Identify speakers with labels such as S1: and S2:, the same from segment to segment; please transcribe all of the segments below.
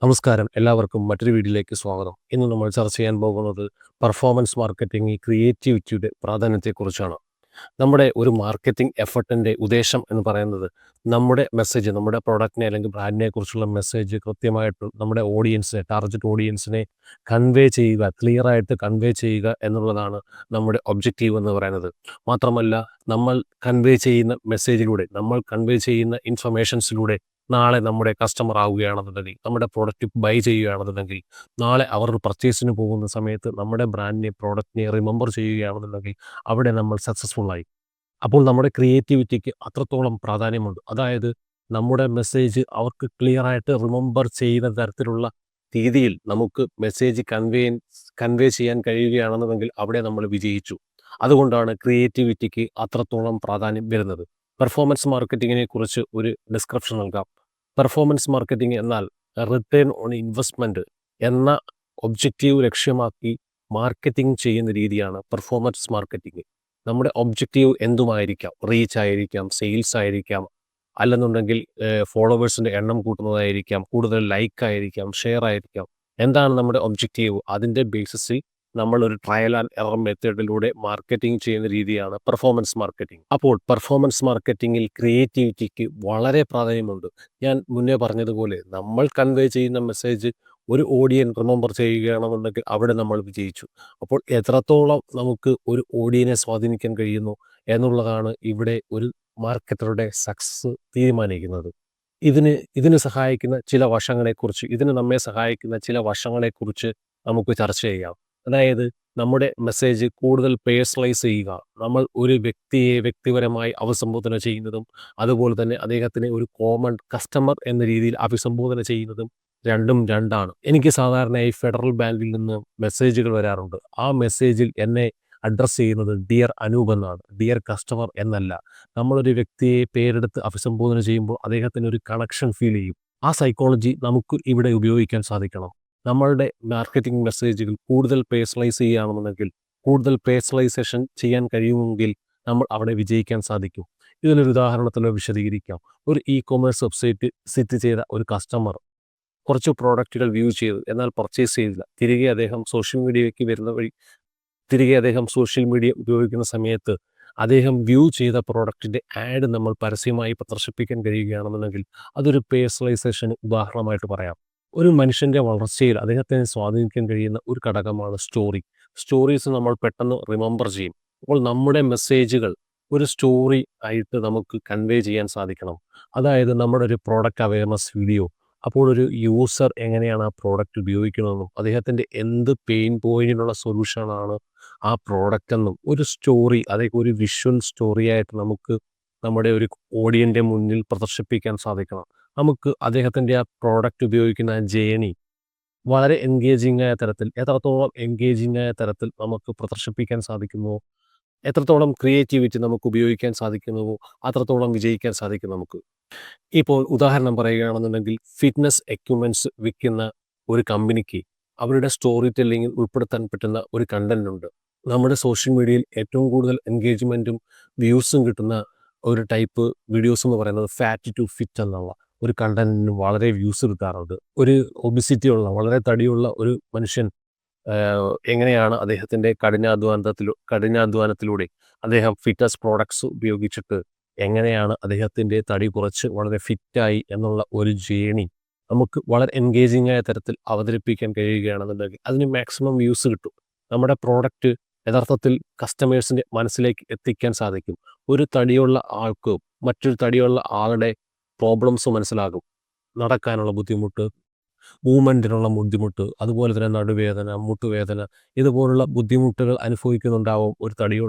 S1: നമസ്കാരം. എല്ലാവർക്കും മറ്റൊരു വീഡിയോയിലേക്ക് സ്വാഗതം. ഇന്ന് നമ്മൾ ചർച്ച ചെയ്യാൻ പോകുന്നത് പെർഫോമൻസ് മാർക്കറ്റിംഗ്, ക്രിയേറ്റിവിറ്റിയുടെ പ്രാധാന്യത്തെക്കുറിച്ചാണ്. നമ്മുടെ ഒരു മാർക്കറ്റിംഗ് എഫർട്ടിൻ്റെ ഉദ്ദേശം എന്ന് പറയുന്നത് നമ്മുടെ മെസ്സേജ്, നമ്മുടെ പ്രൊഡക്റ്റിനെ അല്ലെങ്കിൽ ബ്രാൻഡിനെ കുറിച്ചുള്ള മെസ്സേജ് കൃത്യമായിട്ട് നമ്മുടെ ഓഡിയൻസിനെ, ടാർഗറ്റ് ഓഡിയൻസിനെ കൺവേ ചെയ്യുക, ക്ലിയറായിട്ട് കൺവേ ചെയ്യുക എന്നുള്ളതാണ് നമ്മുടെ ഒബ്ജക്റ്റീവ് എന്ന് പറയുന്നത്. മാത്രമല്ല, നമ്മൾ കൺവേ ചെയ്യുന്ന മെസ്സേജിലൂടെ, നമ്മൾ കൺവേ ചെയ്യുന്ന ഇൻഫർമേഷൻസിലൂടെ നാളെ നമ്മുടെ കസ്റ്റമർ ആവുകയാണെന്നുണ്ടെങ്കിൽ, നമ്മുടെ പ്രോഡക്റ്റ് ബൈ ചെയ്യുകയാണെന്നുണ്ടെങ്കിൽ, നാളെ അവർ പർച്ചേസിന് പോകുന്ന സമയത്ത് നമ്മുടെ ബ്രാൻഡിനെ, പ്രോഡക്റ്റിനെ റിമെമ്പർ ചെയ്യുകയാണെന്നുണ്ടെങ്കിൽ അവിടെ നമ്മൾ സക്സസ്ഫുൾ ആയി. അപ്പോൾ നമ്മുടെ ക്രിയേറ്റിവിറ്റിക്ക് അത്രത്തോളം പ്രാധാന്യമുണ്ട്. അതായത് നമ്മുടെ മെസ്സേജ് അവർക്ക് ക്ലിയറായിട്ട് റിമെമ്പർ ചെയ്യുന്ന തരത്തിലുള്ള രീതിയിൽ നമുക്ക് മെസ്സേജ് കൺവേ ചെയ്യാൻ കഴിയുകയാണെന്നുണ്ടെങ്കിൽ അവിടെ നമ്മൾ വിജയിച്ചു. അതുകൊണ്ടാണ് ക്രിയേറ്റിവിറ്റിക്ക് അത്രത്തോളം പ്രാധാന്യം വരുന്നത്. പെർഫോമൻസ് മാർക്കറ്റിങ്ങിനെ കുറിച്ച് ഒരു ഡിസ്ക്രിപ്ഷൻ നൽകാം. പെർഫോമൻസ് മാർക്കറ്റിംഗ് എന്നാൽ റിട്ടേൺ ഓൺ ഇൻവെസ്റ്റ്മെൻറ്റ് എന്ന ഒബ്ജക്റ്റീവ് ലക്ഷ്യമാക്കി മാർക്കറ്റിംഗ് ചെയ്യുന്ന രീതിയാണ് പെർഫോമൻസ് മാർക്കറ്റിംഗ്. നമ്മുടെ ഒബ്ജക്റ്റീവ് എന്തുമായിരിക്കാം, റീച്ച് ആയിരിക്കാം, സെയിൽസ് ആയിരിക്കാം, അല്ലെന്നുണ്ടെങ്കിൽ ഫോളോവേഴ്സിൻ്റെ എണ്ണം കൂട്ടുന്നതായിരിക്കാം, കൂടുതൽ ലൈക്ക് ആയിരിക്കാം, ഷെയർ ആയിരിക്കാം. എന്താണ് നമ്മുടെ ഒബ്ജക്റ്റീവ്? അതിൻ്റെ ബേസിസിൽ നമ്മളൊരു ട്രയൽ ആൻഡ് എറർ മെത്തേഡിലൂടെ മാർക്കറ്റിംഗ് ചെയ്യുന്ന രീതിയാണ് പെർഫോമൻസ് മാർക്കറ്റിംഗ്. അപ്പോൾ പെർഫോമൻസ് മാർക്കറ്റിങ്ങിൽ ക്രിയേറ്റിവിറ്റിക്ക് വളരെ പ്രാധാന്യമുണ്ട്. ഞാൻ മുന്നേ പറഞ്ഞതുപോലെ നമ്മൾ കൺവേ ചെയ്യുന്ന മെസ്സേജ് ഒരു ഓഡിയൻസ് റിമെമ്പർ ചെയ്യുകയാണെന്നുണ്ടെങ്കിൽ അവിടെ നമ്മൾ വിജയിച്ചു. അപ്പോൾ എത്രത്തോളം നമുക്ക് ഒരു ഓഡിയനെ സ്വാധീനിക്കാൻ കഴിയുന്നു എന്നുള്ളതാണ് ഇവിടെ ഒരു മാർക്കറ്ററുടെ സക്സസ് തീരുമാനിക്കുന്നത്. ഇതിന് സഹായിക്കുന്ന ചില വശങ്ങളെക്കുറിച്ച്, ഇതിന് നമ്മെ സഹായിക്കുന്ന ചില വശങ്ങളെക്കുറിച്ച് നമുക്ക് ചർച്ച ചെയ്യാം. അതായത് നമ്മുടെ മെസ്സേജ് കൂടുതൽ പേഴ്സണലൈസ് ചെയ്യുക. നമ്മൾ ഒരു വ്യക്തിയെ വ്യക്തിപരമായി അഭിസംബോധന ചെയ്യുന്നതും അതുപോലെ തന്നെ അദ്ദേഹത്തിനെ ഒരു കോമൺ കസ്റ്റമർ എന്ന രീതിയിൽ അഭിസംബോധന ചെയ്യുന്നതും രണ്ടും രണ്ടാണ്. എനിക്ക് സാധാരണയായി ഫെഡറൽ ബാങ്കിൽ നിന്ന് മെസ്സേജുകൾ വരാറുണ്ട്. ആ മെസ്സേജിൽ എന്നെ അഡ്രസ്സ് ചെയ്യുന്നത് ഡിയർ അനൂപ് എന്നാണ്, ഡിയർ കസ്റ്റമർ എന്നല്ല. നമ്മളൊരു വ്യക്തിയെ പേരെടുത്ത് അഭിസംബോധന ചെയ്യുമ്പോൾ അദ്ദേഹത്തിന് ഒരു കണക്ഷൻ ഫീൽ ചെയ്യും. ആ സൈക്കോളജി നമുക്ക് ഇവിടെ ഉപയോഗിക്കാൻ സാധിക്കണം. നമ്മളുടെ മാർക്കറ്റിംഗ് മെസ്സേജുകൾ കൂടുതൽ പേഴ്സണലൈസ് ചെയ്യുകയാണെന്നുണ്ടെങ്കിൽ, കൂടുതൽ പേഴ്സണലൈസേഷൻ ചെയ്യാൻ കഴിയുമെങ്കിൽ നമ്മൾ അവിടെ വിജയിക്കാൻ സാധിക്കും. ഇതിനൊരു ഉദാഹരണത്തിൽ വിശദീകരിക്കാം. ഒരു ഇ-കൊമേഴ്സ് വെബ്സൈറ്റ് വിസിറ്റ് ചെയ്ത ഒരു കസ്റ്റമർ കുറച്ച് പ്രോഡക്റ്റുകൾ വ്യൂ ചെയ്തു, എന്നാൽ പർച്ചേസ് ചെയ്തില്ല. തിരികെ അദ്ദേഹം സോഷ്യൽ മീഡിയ ഉപയോഗിക്കുന്ന സമയത്ത് അദ്ദേഹം വ്യൂ ചെയ്ത പ്രോഡക്റ്റിൻ്റെ ആഡ് നമ്മൾ പരസ്യമായി പ്രദർശിപ്പിക്കാൻ കഴിയുകയാണെന്നുണ്ടെങ്കിൽ അതൊരു പേഴ്സണലൈസേഷന് ഉദാഹരണമായിട്ട് പറയാം. ഒരു മനുഷ്യൻ്റെ വളർച്ചയിൽ അദ്ദേഹത്തെ സ്വാധീനിക്കാൻ കഴിയുന്ന ഒരു ഘടകമാണ് സ്റ്റോറി. സ്റ്റോറീസ് നമ്മൾ പെട്ടെന്ന് റിമെമ്പർ ചെയ്യും. അപ്പോൾ നമ്മുടെ മെസ്സേജുകൾ ഒരു സ്റ്റോറി ആയിട്ട് നമുക്ക് കൺവേ ചെയ്യാൻ സാധിക്കണം. അതായത് നമ്മുടെ ഒരു പ്രോഡക്റ്റ് അവയർനെസ് വീഡിയോ, അപ്പോൾ ഒരു യൂസർ എങ്ങനെയാണ് ആ പ്രോഡക്റ്റ് ഉപയോഗിക്കുന്നതെന്നും അദ്ദേഹത്തിൻ്റെ എന്ത് പെയിൻ പോയിന്റിനുള്ള സൊല്യൂഷനാണ് ആ പ്രോഡക്റ്റ് എന്നും ഒരു സ്റ്റോറി, അതായത് ഒരു വിഷ്വൽ സ്റ്റോറിയായിട്ട് നമുക്ക് നമ്മുടെ ഒരു ഓഡിയൻ്റെ മുന്നിൽ പ്രദർശിപ്പിക്കാൻ സാധിക്കണം. നമുക്ക് അദ്ദേഹത്തിൻ്റെ ആ പ്രോഡക്റ്റ് ഉപയോഗിക്കുന്ന ആ ജേണി വളരെ എത്രത്തോളം എൻഗേജിംഗ് ആയ തരത്തിൽ നമുക്ക് പ്രദർശിപ്പിക്കാൻ സാധിക്കുമോ, എത്രത്തോളം ക്രിയേറ്റിവിറ്റി നമുക്ക് ഉപയോഗിക്കാൻ സാധിക്കുന്നുവോ അത്രത്തോളം വിജയിക്കാൻ സാധിക്കും നമുക്ക്. ഇപ്പോൾ ഉദാഹരണം പറയുകയാണെന്നുണ്ടെങ്കിൽ, ഫിറ്റ്നസ് എക്യുപ്മെൻറ്റ്സ് വിൽക്കുന്ന ഒരു കമ്പനിക്ക് അവരുടെ സ്റ്റോറി ടെല്ലിങ്ങിൽ ഉൾപ്പെടുത്താൻ പറ്റുന്ന ഒരു കണ്ടന്റ് ഉണ്ട്. നമ്മുടെ സോഷ്യൽ മീഡിയയിൽ ഏറ്റവും കൂടുതൽ എൻഗേജ്മെൻറ്റും വ്യൂസും കിട്ടുന്ന ഒരു ടൈപ്പ് വീഡിയോസ് എന്ന് പറയുന്നത് ഫാറ്റ് ടു ഫിറ്റ് എന്നുള്ള ഒരു കണ്ടന്റിന് വളരെ വ്യൂസ് കിട്ടാറുണ്ട്. ഒരു ഒബിസിറ്റി ഉള്ള, വളരെ തടിയുള്ള ഒരു മനുഷ്യൻ എങ്ങനെയാണ് അദ്ദേഹത്തിൻ്റെ കഠിനാധ്വാനത്തിലൂടെ അദ്ദേഹം ഫിറ്റ്നസ് പ്രോഡക്ട്സ് ഉപയോഗിച്ചിട്ട് എങ്ങനെയാണ് അദ്ദേഹത്തിൻ്റെ തടി കുറച്ച് വളരെ ഫിറ്റായി എന്നുള്ള ഒരു ജേണി നമുക്ക് വളരെ എൻഗേജിംഗ് ആയ തരത്തിൽ അവതരിപ്പിക്കാൻ കഴിയുകയാണെന്നുണ്ടെങ്കിൽ അതിന് മാക്സിമം വ്യൂസ് കിട്ടും. നമ്മുടെ പ്രോഡക്റ്റ് യഥാർത്ഥത്തിൽ കസ്റ്റമേഴ്സിൻ്റെ മനസ്സിലേക്ക് എത്തിക്കാൻ സാധിക്കും. ഒരു തടിയുള്ള ആൾക്ക് മറ്റൊരു തടിയുള്ള ആളുടെ പ്രോബ്ലംസ് മനസ്സിലാകും. നടക്കാനുള്ള ബുദ്ധിമുട്ട്, മൂവ്മെൻറ്റിനുള്ള ബുദ്ധിമുട്ട്, അതുപോലെ തന്നെ നടുവേദന, മുട്ടുവേദന, ഇതുപോലുള്ള ബുദ്ധിമുട്ടുകൾ അനുഭവിക്കുന്നുണ്ടാവും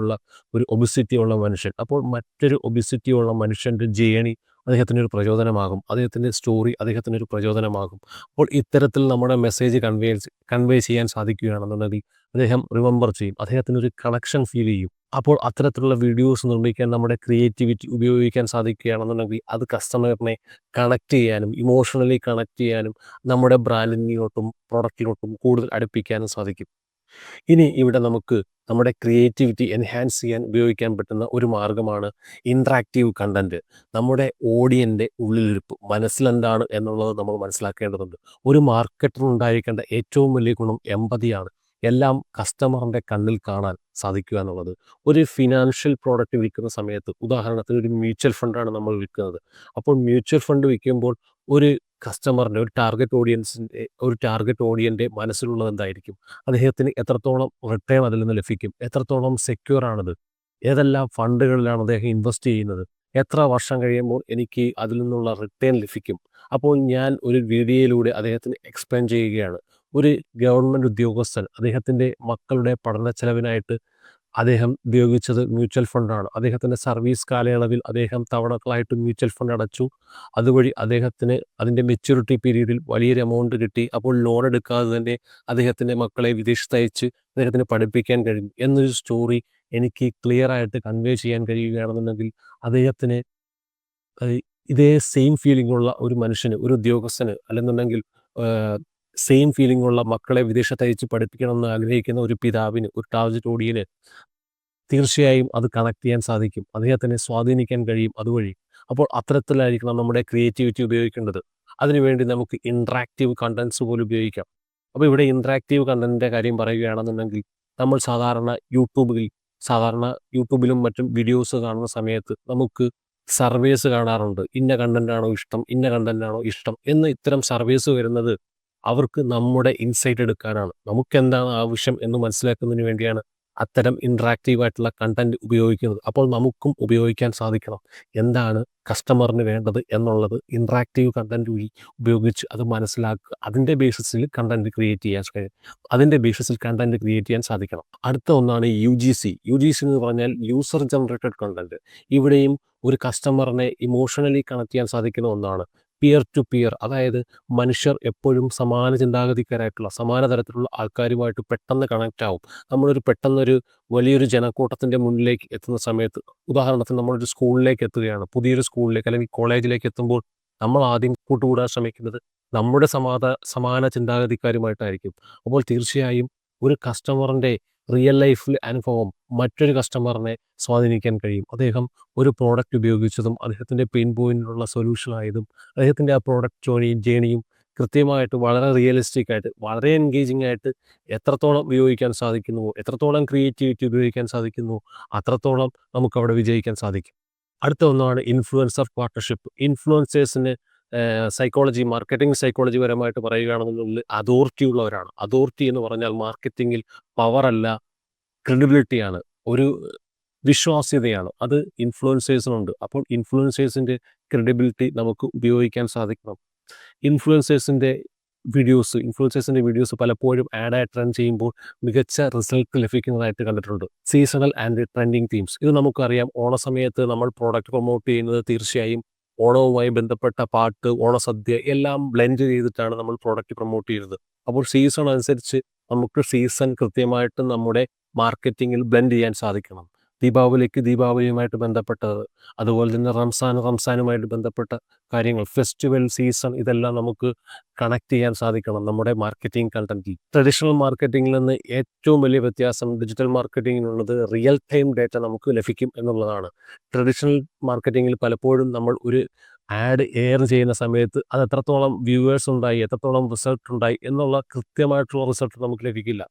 S1: ഒരു ഒബിസിറ്റി ഉള്ള മനുഷ്യൻ. അപ്പോൾ മറ്റൊരു ഒബിസിറ്റി ഉള്ള മനുഷ്യൻ്റെ ജേണി അദ്ദേഹത്തിനൊരു പ്രചോദനമാകും, അദ്ദേഹത്തിൻ്റെ സ്റ്റോറി അദ്ദേഹത്തിനൊരു പ്രചോദനമാകും. അപ്പോൾ ഇത്തരത്തിൽ നമ്മുടെ മെസ്സേജ് കൺവേ ചെയ്യാൻ സാധിക്കുകയാണെന്നുണ്ടെങ്കിൽ അദ്ദേഹം റിമെമ്പർ ചെയ്യും, അദ്ദേഹത്തിനൊരു കണക്ഷൻ ഫീൽ ചെയ്യും. അപ്പോൾ അത്തരത്തിലുള്ള വീഡിയോസ് നിർമ്മിക്കാൻ നമ്മുടെ ക്രിയേറ്റിവിറ്റി ഉപയോഗിക്കാൻ സാധിക്കുകയാണെന്നുണ്ടെങ്കിൽ അത് കസ്റ്റമറിനെ കണക്ട് ചെയ്യാനും ഇമോഷണലി കണക്ട് ചെയ്യാനും നമ്മുടെ ബ്രാൻഡിങ്ങിലോട്ടും പ്രൊഡക്റ്റിലോട്ടും കൂടുതൽ അടുപ്പിക്കാനും സാധിക്കും. ഇനി ഇവിടെ നമുക്ക് നമ്മുടെ ക്രിയേറ്റിവിറ്റി എൻഹാൻസ് ചെയ്യാൻ ഉപയോഗിക്കാൻ പറ്റുന്ന ഒരു മാർഗ്ഗമാണ് ഇൻട്രാക്റ്റീവ് കണ്ടന്റ്. നമ്മുടെ ഓഡിയൻ്റെ ഉള്ളിലിരിപ്പ് മനസ്സിലെന്താണ് എന്നുള്ളത് നമ്മൾ മനസ്സിലാക്കേണ്ടതുണ്ട്. ഒരു മാർക്കറ്റിന് ഉണ്ടായിരിക്കേണ്ട ഏറ്റവും വലിയ ഗുണം എമ്പതിയാണ്. എല്ലാം കസ്റ്റമറിൻ്റെ കണ്ണിൽ കാണാൻ സാധിക്കുക എന്നുള്ളത്. ഒരു ഫിനാൻഷ്യൽ പ്രോഡക്റ്റ് വിൽക്കുന്ന സമയത്ത് ഉദാഹരണത്തിന് ഒരു മ്യൂച്വൽ ഫണ്ടാണ് നമ്മൾ വിൽക്കുന്നത്. അപ്പോൾ മ്യൂച്വൽ ഫണ്ട് വിൽക്കുമ്പോൾ ഒരു കസ്റ്റമറിൻ്റെ ഒരു ടാർഗറ്റ് ഓഡിയൻ്റെ മനസ്സിലുള്ളത് എന്തായിരിക്കും? അദ്ദേഹത്തിന് എത്രത്തോളം റിട്ടേൺ അതിൽ നിന്ന് ലഭിക്കും? എത്രത്തോളം സെക്യൂർ ആണത്? ഏതെല്ലാം ഫണ്ടുകളിലാണ് അദ്ദേഹം ഇൻവെസ്റ്റ് ചെയ്യുന്നത്? എത്ര വർഷം കഴിയുമ്പോൾ എനിക്ക് അതിൽ നിന്നുള്ള റിട്ടേൺ ലഭിക്കും? അപ്പോൾ ഞാൻ ഒരു വീഡിയോയിലൂടെ അദ്ദേഹത്തിന് എക്സ്പ്ലെയിൻ ചെയ്യുകയാണ്. ഒരു ഗവൺമെൻറ് ഉദ്യോഗസ്ഥൻ അദ്ദേഹത്തിൻ്റെ മക്കളുടെ പഠന ചെലവിനായിട്ട് അദ്ദേഹം ഉപയോഗിച്ചത് മ്യൂച്വൽ ഫണ്ടാണ്. അദ്ദേഹത്തിൻ്റെ സർവീസ് കാലയളവിൽ അദ്ദേഹം തവണകളായിട്ട് മ്യൂച്വൽ ഫണ്ട് അടച്ചു. അതുവഴി അദ്ദേഹത്തിന് അതിൻ്റെ മെച്യൂരിറ്റി പീരീഡിൽ വലിയൊരു എമൗണ്ട് കിട്ടി. അപ്പോൾ ലോൺ എടുക്കാതെ തന്നെ അദ്ദേഹത്തിൻ്റെ മക്കളെ വിദേശത്തയച്ച് അദ്ദേഹത്തിന് പഠിപ്പിക്കാൻ കഴിഞ്ഞു എന്നൊരു സ്റ്റോറി എനിക്ക് ക്ലിയറായിട്ട് കൺവേ ചെയ്യാൻ കഴിയുകയാണെന്നുണ്ടെങ്കിൽ അദ്ദേഹത്തിന് ഇതേ സെയിം ഫീലിംഗ് ഉള്ള ഒരു മനുഷ്യന്, ഒരു ഉദ്യോഗസ്ഥന് അല്ലെന്നുണ്ടെങ്കിൽ സെയിം ഫീലിംഗ് ഉള്ള മക്കളെ വിദേശത്തയച്ച് പഠിപ്പിക്കണമെന്ന് ആഗ്രഹിക്കുന്ന ഒരു പിതാവിന്, ഒരു ടാർഗറ്റ് ഓഡിയന് തീർച്ചയായും അത് കണക്ട് ചെയ്യാൻ സാധിക്കും. അദ്ദേഹത്തിനെ സ്വാധീനിക്കാൻ കഴിയും അതുവഴി. അപ്പോൾ അത്തരത്തിലായിരിക്കണം നമ്മുടെ ക്രിയേറ്റിവിറ്റി ഉപയോഗിക്കേണ്ടത്. അതിനുവേണ്ടി നമുക്ക് ഇൻട്രാക്റ്റീവ് കണ്ടൻസ് പോലും ഉപയോഗിക്കാം. അപ്പോൾ ഇവിടെ ഇൻട്രാക്റ്റീവ് കണ്ടൻറ്റിൻ്റെ കാര്യം പറയുകയാണെന്നുണ്ടെങ്കിൽ നമ്മൾ സാധാരണ യൂട്യൂബിലും മറ്റും വീഡിയോസ് കാണുന്ന സമയത്ത് നമുക്ക് സർവേസ് കാണാറുണ്ട്. ഇന്ന കണ്ടൻറ്റാണോ ഇഷ്ടം, ഇന്ന കണ്ടൻറ്റാണോ ഇഷ്ടം എന്ന് ഇത്തരം സർവേസ് വരുന്നത് അവർക്ക് നമ്മുടെ ഇൻസൈറ്റ് എടുക്കാനാണ്. നമുക്കെന്താണ് ആവശ്യം എന്ന് മനസ്സിലാക്കുന്നതിന് വേണ്ടിയാണ് അത്തരം ഇൻട്രാക്റ്റീവ് ആയിട്ടുള്ള കണ്ടൻറ്റ് ഉപയോഗിക്കുന്നത്. അപ്പോൾ നമുക്കും ഉപയോഗിക്കാൻ സാധിക്കണം. എന്താണ് കസ്റ്റമറിന് വേണ്ടത് എന്നുള്ളത് ഇൻട്രാക്റ്റീവ് കണ്ടൻറ്റ് ഉപയോഗിച്ച് അത് മനസ്സിലാക്കുക. അതിൻ്റെ ബേസിസിൽ കണ്ടൻറ്റ് ക്രിയേറ്റ് ചെയ്യാൻ സാധിക്കണം. അടുത്ത ഒന്നാണ് UGC. UGC എന്ന് പറഞ്ഞാൽ യൂസർ ജനറേറ്റഡ് കണ്ടൻറ്റ്. ഇവിടെയും ഒരു കസ്റ്റമറിനെ ഇമോഷണലി കണക്ട് ചെയ്യാൻ സാധിക്കുന്ന ഒന്നാണ്. പിയർ ടു പിയർ, അതായത് മനുഷ്യർ എപ്പോഴും സമാന ചിന്താഗതിക്കാരായിട്ടുള്ള സമാന തരത്തിലുള്ള ആൾക്കാരുമായിട്ട് പെട്ടെന്ന് കണക്റ്റ് ആവും. പെട്ടെന്നൊരു വലിയൊരു ജനക്കൂട്ടത്തിൻ്റെ മുന്നിലേക്ക് എത്തുന്ന സമയത്ത്, ഉദാഹരണത്തിന് നമ്മളൊരു സ്കൂളിലേക്ക് എത്തുകയാണ്, പുതിയൊരു സ്കൂളിലേക്ക് അല്ലെങ്കിൽ കോളേജിലേക്ക് എത്തുമ്പോൾ നമ്മൾ ആദ്യം കൂട്ടുകൂടാൻ ശ്രമിക്കുന്നത് നമ്മുടെ സമാന ചിന്താഗതിക്കാരുമായിട്ടായിരിക്കും. അപ്പോൾ തീർച്ചയായും ഒരു കസ്റ്റമറിൻ്റെ റിയൽ ലൈഫിൽ അനുഭവം മറ്റൊരു കസ്റ്റമറിനെ സ്വാധീനിക്കാൻ കഴിയും. അദ്ദേഹം ഒരു പ്രോഡക്റ്റ് ഉപയോഗിച്ചതും അദ്ദേഹത്തിൻ്റെ പെയിൻ പോയിന്റിനുള്ള സൊല്യൂഷൻ ആയതും അദ്ദേഹത്തിൻ്റെ ആ പ്രോഡക്റ്റ് ജേണിയും കൃത്യമായിട്ട് വളരെ റിയലിസ്റ്റിക് ആയിട്ട് വളരെ എൻഗേജിങ് ആയിട്ട് എത്രത്തോളം ഉപയോഗിക്കാൻ സാധിക്കുന്നുവോ, എത്രത്തോളം ക്രിയേറ്റിവിറ്റി ഉപയോഗിക്കാൻ സാധിക്കുന്നുവോ അത്രത്തോളം നമുക്കവിടെ വിജയിക്കാൻ സാധിക്കും. അടുത്ത ഒന്നാണ് ഇൻഫ്ലുവൻസർ പാർട്ണർഷിപ്പ്. ഇൻഫ്ലുവൻസേഴ്സിന് മാർക്കറ്റിംഗ് സൈക്കോളജി പരമായിട്ട് പറയുകയാണെന്നുണ്ടെങ്കിൽ അതോറിറ്റി ഉള്ളവരാണ്. അതോറിറ്റി എന്ന് പറഞ്ഞാൽ മാർക്കറ്റിങ്ങിൽ പവറല്ല, ക്രെഡിബിലിറ്റിയാണ്, ഒരു വിശ്വാസ്യതയാണ്. അത് ഇൻഫ്ലുവൻസേഴ്സിനുണ്ട്. അപ്പോൾ ഇൻഫ്ലുവൻസേഴ്സിൻ്റെ ക്രെഡിബിലിറ്റി നമുക്ക് ഉപയോഗിക്കാൻ സാധിക്കണം. ഇൻഫ്ലുവൻസേഴ്സിൻ്റെ വീഡിയോസ് പലപ്പോഴും ആഡായിട്ട് റൺ ചെയ്യുമ്പോൾ മികച്ച റിസൾട്ട് ലഭിക്കുന്നതായിട്ട് കണ്ടിട്ടുണ്ട്. സീസണൽ ആൻഡ് ട്രെൻഡിങ് തീംസ്, ഇത് നമുക്കറിയാം. ഓണസമയത്ത് നമ്മൾ പ്രോഡക്റ്റ് പ്രൊമോട്ട് ചെയ്യുന്നത് തീർച്ചയായും ഓണവുമായി ബന്ധപ്പെട്ട പാട്ട്, ഓണസദ്യ എല്ലാം ബ്ലെൻഡ് ചെയ്തിട്ടാണ് നമ്മൾ പ്രോഡക്റ്റ് പ്രൊമോട്ട് ചെയ്യുന്നത്. അപ്പോൾ സീസൺ അനുസരിച്ച് നമുക്ക് സീസൺ കൃത്യമായിട്ട് നമ്മുടെ മാർക്കറ്റിങ്ങിൽ ബ്ലെൻഡ് ചെയ്യാൻ സാധിക്കണം. ദീപാവലിയുമായിട്ട് ബന്ധപ്പെട്ടത്, അതുപോലെ തന്നെ റംസാനുമായിട്ട് ബന്ധപ്പെട്ട കാര്യങ്ങൾ, ഫെസ്റ്റിവൽ സീസൺ, ഇതെല്ലാം നമുക്ക് കണക്ട് ചെയ്യാൻ സാധിക്കണം നമ്മുടെ മാർക്കറ്റിംഗ് കണ്ടന്റിൽ. ട്രഡീഷണൽ മാർക്കറ്റിങ്ങിൽ നിന്ന് ഏറ്റവും വലിയ വ്യത്യാസം ഡിജിറ്റൽ മാർക്കറ്റിങ്ങിനുള്ളത് റിയൽ ടൈം ഡേറ്റ നമുക്ക് ലഭിക്കും എന്നുള്ളതാണ്. ട്രഡീഷണൽ മാർക്കറ്റിങ്ങിൽ പലപ്പോഴും നമ്മൾ ഒരു ആഡ് എയർ ചെയ്യുന്ന സമയത്ത് അത് എത്രത്തോളം വ്യൂവേഴ്സ് ഉണ്ടായി, എത്രത്തോളം റിസൾട്ട് ഉണ്ടായി എന്നുള്ള കൃത്യമായിട്ടുള്ള റിസൾട്ട് നമുക്ക് ലഭിക്കില്ല.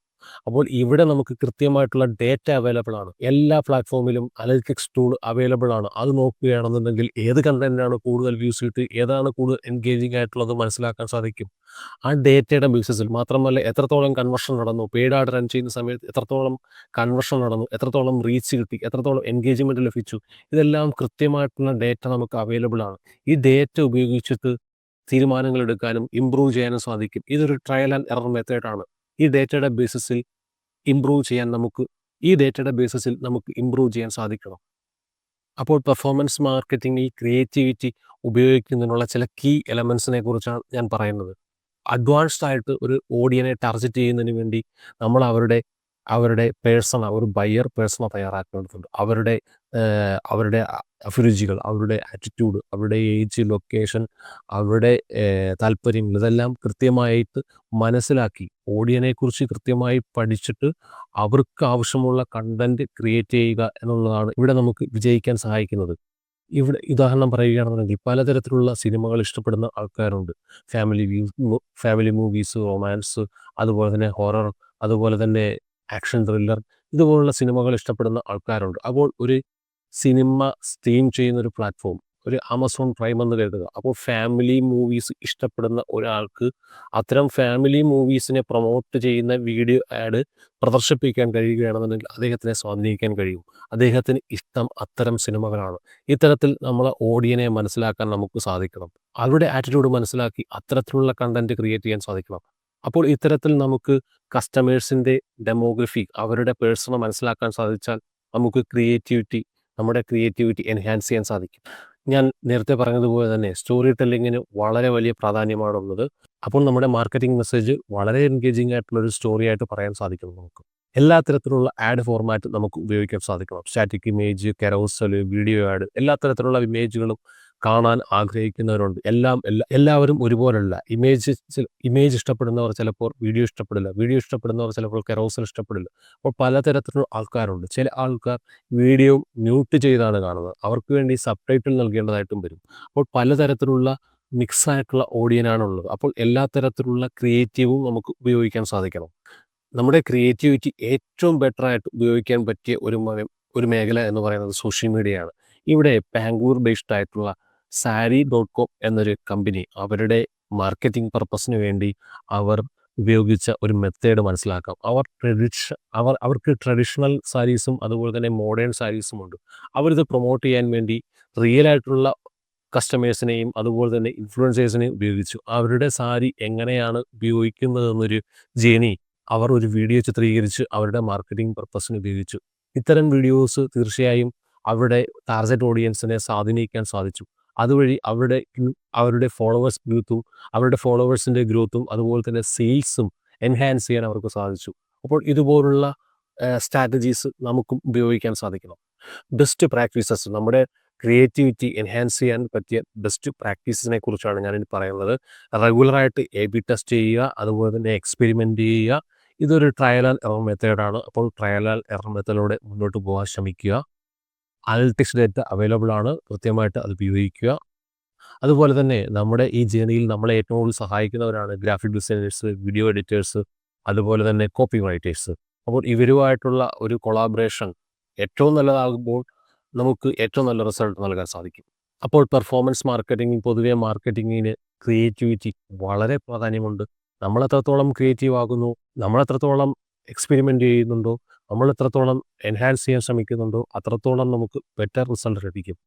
S1: അപ്പോൾ ഇവിടെ നമുക്ക് കൃത്യമായിട്ടുള്ള ഡേറ്റ അവൈലബിൾ ആണ്. എല്ലാ പ്ലാറ്റ്ഫോമിലും അനലിറ്റിക്സ് ടൂൾ അവൈലബിൾ ആണ്. അത് നോക്കുകയാണെന്നുണ്ടെങ്കിൽ ഏത് കണ്ടന്റാണ് കൂടുതൽ വ്യൂസ് കിട്ടി, ഏതാണ് കൂടുതൽ എൻഗേജിങ് ആയിട്ടുള്ളത് മനസ്സിലാക്കാൻ സാധിക്കും. ആ ഡേറ്റയുടെ ബേസിസിൽ മാത്രമല്ല, എത്രത്തോളം കൺവേർഷൻ നടന്നു, പെയ്ഡ് ആഡ് റൺ ചെയ്യുന്ന സമയത്ത് എത്രത്തോളം കൺവേർഷൻ നടന്നു, എത്രത്തോളം റീച്ച് കിട്ടി, എത്രത്തോളം എൻഗേജ്മെൻറ്റ് ലഭിച്ചു, ഇതെല്ലാം കൃത്യമായിട്ടുള്ള ഡേറ്റ നമുക്ക് അവൈലബിൾ ആണ്. ഈ ഡേറ്റ ഉപയോഗിച്ചിട്ട് തീരുമാനങ്ങൾ എടുക്കാനും ഇമ്പ്രൂവ് ചെയ്യാനും സാധിക്കും. ഇതൊരു ട്രയൽ ആൻഡ് എറർ മെത്തേഡാണ്. ഈ ഡേറ്റയുടെ ബേസിസിൽ നമുക്ക് ഇമ്പ്രൂവ് ചെയ്യാൻ സാധിക്കണം. അപ്പോൾ പെർഫോമൻസ് മാർക്കറ്റിംഗ്, ഈ ക്രിയേറ്റിവിറ്റി ഉപയോഗിക്കുന്നതിനുള്ള ചില കീ എലമെൻസിനെ കുറിച്ചാണ് ഞാൻ പറയുന്നത്. അഡ്വാൻസ്ഡ് ആയിട്ട് ഒരു ഓഡിയനെ ടാർഗറ്റ് ചെയ്യുന്നതിന് വേണ്ടി നമ്മൾ അവരുടെ അവരുടെ പേഴ്സണ ഒരു ബയർ പേഴ്സണ തയ്യാറാക്കേണ്ടതുണ്ട്. അവരുടെ അഭിരുചികൾ, അവരുടെ ആറ്റിറ്റ്യൂഡ്, അവരുടെ ഏജ്, ലൊക്കേഷൻ, അവരുടെ താല്പര്യങ്ങൾ ഇതെല്ലാം കൃത്യമായിട്ട് മനസ്സിലാക്കി ഓഡിയനെക്കുറിച്ച് കൃത്യമായി പഠിച്ചിട്ട് അവർക്ക് ആവശ്യമുള്ള കണ്ടന്റ് ക്രിയേറ്റ് ചെയ്യുക എന്നുള്ളതാണ് ഇവിടെ നമുക്ക് വിജയിക്കാൻ സഹായിക്കുന്നത്. ഇവിടെ ഉദാഹരണം പറയുകയാണെന്നുണ്ടെങ്കിൽ പലതരത്തിലുള്ള സിനിമകൾ ഇഷ്ടപ്പെടുന്ന ആൾക്കാരുണ്ട്. ഫാമിലി മൂവീസ്, റൊമാൻസ്, അതുപോലെ തന്നെ ഹൊറർ, അതുപോലെ തന്നെ ആക്ഷൻ ത്രില്ലർ ഇതുപോലുള്ള സിനിമകൾ ഇഷ്ടപ്പെടുന്ന ആൾക്കാരുണ്ട്. അപ്പോൾ ഒരു സിനിമ സ്ട്രീം ചെയ്യുന്നൊരു പ്ലാറ്റ്ഫോം, ഒരു ആമസോൺ പ്രൈം എന്ന് കരുതുക. അപ്പോൾ ഫാമിലി മൂവീസ് ഇഷ്ടപ്പെടുന്ന ഒരാൾക്ക് അത്തരം ഫാമിലി മൂവീസിനെ പ്രൊമോട്ട് ചെയ്യുന്ന വീഡിയോ ആഡ് പ്രദർശിപ്പിക്കാൻ കഴിയുകയാണെന്നുണ്ടെങ്കിൽ അദ്ദേഹത്തിനെ സ്വാധീനിക്കാൻ കഴിയും. അദ്ദേഹത്തിന് ഇഷ്ടം അത്തരം സിനിമകളാണ്. ഇത്തരത്തിൽ നമ്മളെ ഓഡിയനെ മനസ്സിലാക്കാൻ നമുക്ക് സാധിക്കണം. അവരുടെ ആറ്റിറ്റ്യൂഡ് മനസ്സിലാക്കി അത്തരത്തിലുള്ള കണ്ടന്റ് ക്രിയേറ്റ് ചെയ്യാൻ സാധിക്കണം. അപ്പോൾ ഇത്തരത്തിൽ നമുക്ക് കസ്റ്റമേഴ്സിൻ്റെ ഡെമോഗ്രഫി, അവരുടെ പേഴ്സണ മനസ്സിലാക്കാൻ സാധിച്ചാൽ നമുക്ക് നമ്മുടെ ക്രിയേറ്റിവിറ്റി എൻഹാൻസ് ചെയ്യാൻ സാധിക്കും. ഞാൻ നേരത്തെ പറഞ്ഞതുപോലെ തന്നെ സ്റ്റോറി ടെല്ലിങ്ങിന് വളരെ വലിയ പ്രാധാന്യമാണുള്ളത്. അപ്പോൾ നമ്മുടെ മാർക്കറ്റിംഗ് മെസ്സേജ് വളരെ എൻഗേജിംഗ് ആയിട്ടുള്ളൊരു സ്റ്റോറി ആയിട്ട് പറയാൻ സാധിക്കണം നമുക്ക്. എല്ലാ തരത്തിലുള്ള ആഡ് ഫോർമാറ്റ് നമുക്ക് ഉപയോഗിക്കാൻ സാധിക്കണം. സ്റ്റാറ്റിക് ഇമേജ്, കെറോസൽ, വീഡിയോ ആഡ്, എല്ലാ തരത്തിലുള്ള ഇമേജുകളും കാണാൻ ആഗ്രഹിക്കുന്നവരുണ്ട്. എല്ലാവരും ഒരുപോലല്ല. ഇമേജ് ഇഷ്ടപ്പെടുന്നവർ ചിലപ്പോൾ വീഡിയോ ഇഷ്ടപ്പെടില്ല. വീഡിയോ ഇഷ്ടപ്പെടുന്നവർ ചിലപ്പോൾ കെറോസൽ ഇഷ്ടപ്പെടില്ല. അപ്പോൾ പലതരത്തിലുള്ള ആൾക്കാരുണ്ട്. ചില ആൾക്കാർ വീഡിയോ മ്യൂട്ട് ചെയ്താണ് കാണുന്നത്. അവർക്ക് വേണ്ടി സബ്ടൈറ്റിൽ നൽകേണ്ടതായിട്ടും വരും. അപ്പോൾ പലതരത്തിലുള്ള മിക്സായിട്ടുള്ള ഓഡിയനാണുള്ളത്. അപ്പോൾ എല്ലാ തരത്തിലുള്ള ക്രിയേറ്റീവും നമുക്ക് ഉപയോഗിക്കാൻ സാധിക്കണം. നമ്മുടെ ക്രിയേറ്റിവിറ്റി ഏറ്റവും ബെറ്ററായിട്ട് ഉപയോഗിക്കാൻ പറ്റിയ ഒരു മേഖല എന്ന് പറയുന്നത് സോഷ്യൽ മീഡിയയാണ്. ഇവിടെ ബാംഗ്ലൂർ ബേസ്ഡ് ആയിട്ടുള്ള Sari.com എന്നൊരു കമ്പനി അവരുടെ മാർക്കറ്റിംഗ് പർപ്പസിന് വേണ്ടി അവർ ഉപയോഗിച്ച ഒരു മെത്തേഡ് മനസ്സിലാക്കാം. അവർക്ക് ട്രഡീഷണൽ സാരീസും അതുപോലെ തന്നെ മോഡേൺ സാരീസും ഉണ്ട്. അവരിത് പ്രൊമോട്ട് ചെയ്യാൻ വേണ്ടി റിയൽ ആയിട്ടുള്ള കസ്റ്റമേഴ്സിനെയും അതുപോലെ തന്നെ ഇൻഫ്ലുവൻസേഴ്സിനെയും ഉപയോഗിച്ചു. അവരുടെ സാരി എങ്ങനെയാണ് ഉപയോഗിക്കുന്നതെന്നൊരു ജേണി അവർ ഒരു വീഡിയോ ചിത്രീകരിച്ച് അവരുടെ മാർക്കറ്റിംഗ് പർപ്പസിന് ഉപയോഗിച്ചു. ഇത്തരം വീഡിയോസ് തീർച്ചയായും അവരുടെ ടാർഗറ്റ് ഓഡിയൻസിനെ സ്വാധീനിക്കാൻ സാധിച്ചു. അതുവഴി അവരുടെ ഫോളോവേഴ്സിൻ്റെ ഗ്രോത്തും അതുപോലെ തന്നെ സെയിൽസും എൻഹാൻസ് ചെയ്യാൻ അവർക്ക് സാധിച്ചു. അപ്പോൾ ഇതുപോലുള്ള സ്ട്രാറ്റജീസ് നമുക്കും ഉപയോഗിക്കാൻ സാധിക്കണം. ബെസ്റ്റ് പ്രാക്ടീസസ്, നമ്മുടെ ക്രിയേറ്റിവിറ്റി എൻഹാൻസ് ചെയ്യാൻ പറ്റിയ ബെസ്റ്റ് പ്രാക്ടീസിനെ കുറിച്ചാണ് ഞാനിനി പറയുന്നത്. റെഗുലറായിട്ട് A/B ടെസ്റ്റ് ചെയ്യുക, അതുപോലെ തന്നെ എക്സ്പെരിമെൻ്റ് ചെയ്യുക. ഇതൊരു ട്രയൽ ആൻഡ് എറർ മെത്തേഡാണ്. അപ്പോൾ ട്രയൽ ആൻഡ് എറർ മെത്തേഡിലൂടെ മുന്നോട്ട് പോകാൻ ശ്രമിക്കുക. അനലിറ്റിക്സ് ഡേറ്റ അവൈലബിൾ ആണ്, കൃത്യമായിട്ട് അത് ഉപയോഗിക്കുക. അതുപോലെ തന്നെ നമ്മുടെ ഈ ജേർണിയിൽ നമ്മളെ ഏറ്റവും കൂടുതൽ സഹായിക്കുന്നവരാണ് ഗ്രാഫിക് ഡിസൈനേഴ്സ്, വീഡിയോ എഡിറ്റേഴ്സ്, അതുപോലെ തന്നെ കോപ്പി റൈറ്റേഴ്സ്. അപ്പോൾ ഇവരുമായിട്ടുള്ള ഒരു കൊളാബറേഷൻ ഏറ്റവും നല്ലതാകുമ്പോൾ നമുക്ക് ഏറ്റവും നല്ല റിസൾട്ട് നൽകാൻ സാധിക്കും. അപ്പോൾ പെർഫോമൻസ് മാർക്കറ്റിംഗ്, പൊതുവെ മാർക്കറ്റിങ്ങിന് ക്രിയേറ്റിവിറ്റി വളരെ പ്രാധാന്യമുണ്ട്. നമ്മളെത്രത്തോളം ക്രിയേറ്റീവ് ആകുന്നു, നമ്മളെത്രത്തോളം എക്സ്പെരിമെൻ്റ് ചെയ്യുന്നുണ്ടോ, നമ്മളെത്രത്തോളം എൻഹാൻസ് ചെയ്യാൻ ശ്രമിക്കുന്നുണ്ടോ അത്രത്തോളം നമുക്ക് ബെറ്റർ റിസൾട്ട് ലഭിക്കും.